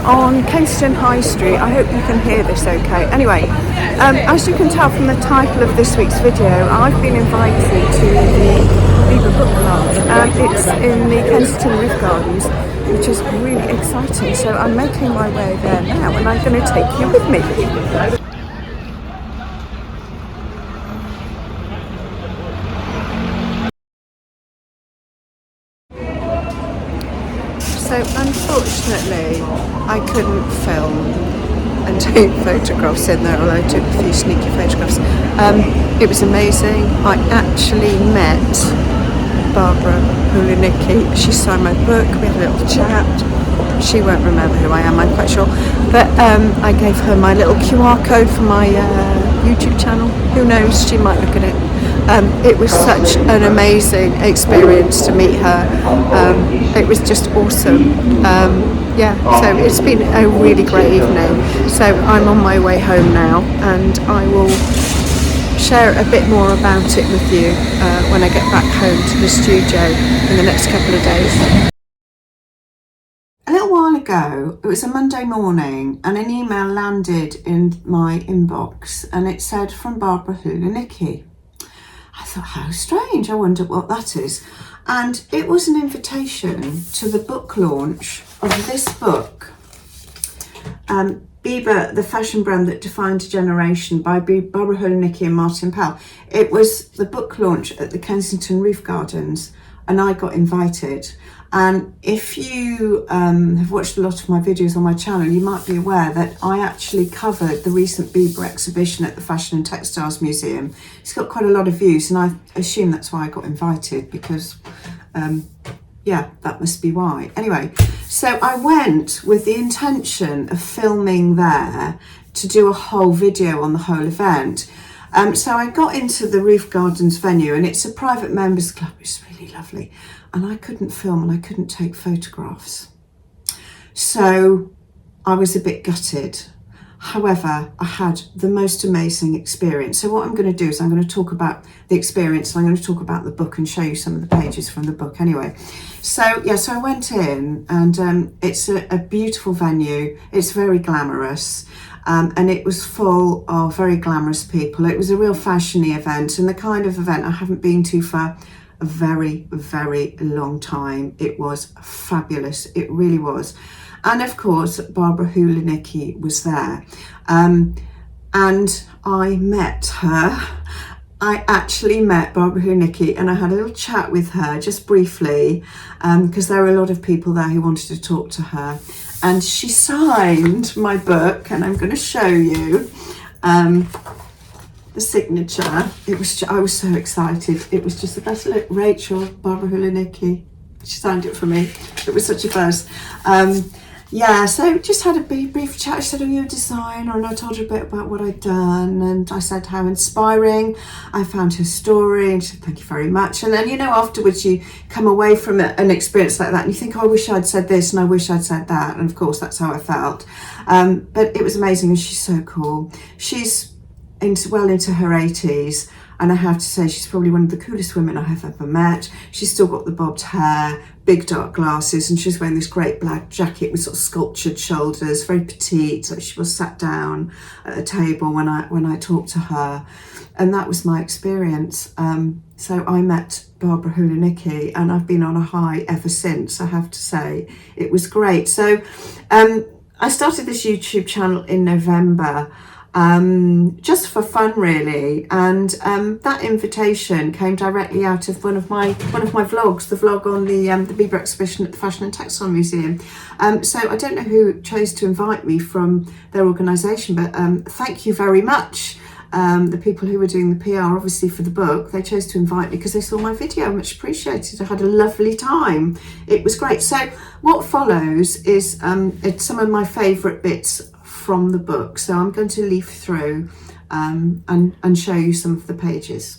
on Kensington High Street. I hope you can hear this okay. Anyway, as you can tell from the title of this week's video, I've been invited to the Biba book club. It's in the Kensington Roof Gardens, which is really exciting. So I'm making my way there now and I'm going to take you with me. So unfortunately I couldn't film and take photographs in there, although I took a few sneaky photographs. It was amazing. I actually met Barbara Hulanicki. She signed my book, we had a little chat. She won't remember who I am, I'm quite sure, but I gave her my little QR code for my YouTube channel. Who knows, she might look at it. It was such an amazing experience to meet her. It was just awesome. Yeah, so it's been a really great evening. So I'm on my way home now and I will share a bit more about it with you when I get back home to the studio in the next couple of days. A little while ago, it was a Monday morning and an email landed in my inbox and it said from Barbara Hulanicki. I thought, how strange, I wonder what that is. And it was an invitation to the book launch of this book, Biba, the fashion brand that defined a generation, by Barbara Hulanicki and Martin Powell. It was the book launch at the Kensington Roof Gardens and I got invited. And if you have watched a lot of my videos on my channel, you might be aware that I actually covered the recent Biba exhibition at the Fashion and Textiles Museum. It's got quite a lot of views and I assume that's why I got invited, because yeah, that must be why. Anyway, so I went with the intention of filming there to do a whole video on the whole event. So I got into the Roof Gardens venue and it's a private members club. It's really lovely. And I couldn't film and I couldn't take photographs. So I was a bit gutted. However, I had the most amazing experience. So what I'm going to do is I'm going to talk about the experience and I'm going to talk about the book and show you some of the pages from the book anyway. So yeah, so I went in and it's a beautiful venue. It's very glamorous. And it was full of very glamorous people. It was a real fashiony event and the kind of event I haven't been to for a very, very long time. It was fabulous. It really was. And of course, Barbara Hulanicki was there. And I met her. I actually met Barbara Hulanicki and I had a little chat with her just briefly because there were a lot of people there who wanted to talk to her. And she signed my book and I'm going to show you the signature. I was so excited. It was just the best. Look, Rachel, Barbara Hulanicki, she signed it for me. It was such a buzz. Yeah, so just had a brief chat. She said, "Oh, you're a designer," and I told her a bit about what I'd done, and I said how inspiring I found her story, and she said, "Thank you very much." And then, you know, afterwards you come away from an experience like that and you think, "Oh, I wish I'd said this and I wish I'd said that," and of course that's how I felt. But it was amazing and she's so cool. She's well into her 80s. And I have to say, she's probably one of the coolest women I have ever met. She's still got the bobbed hair, big dark glasses, and she's wearing this great black jacket with sort of sculptured shoulders, very petite. So she was sat down at a table when I talked to her. And that was my experience. So I met Barbara Hulanicki and I've been on a high ever since, I have to say. It was great. So I started this YouTube channel in November. Just for fun really, and that invitation came directly out of one of my vlogs, the vlog on the Biba exhibition at the Fashion and Textile Museum. So I don't know who chose to invite me from their organisation, but thank you very much. The people who were doing the PR obviously for the book, they chose to invite me because they saw my video. Much appreciated. I had a lovely time. It was great. So what follows is it's some of my favourite bits from the book. So I'm going to leaf through and show you some of the pages.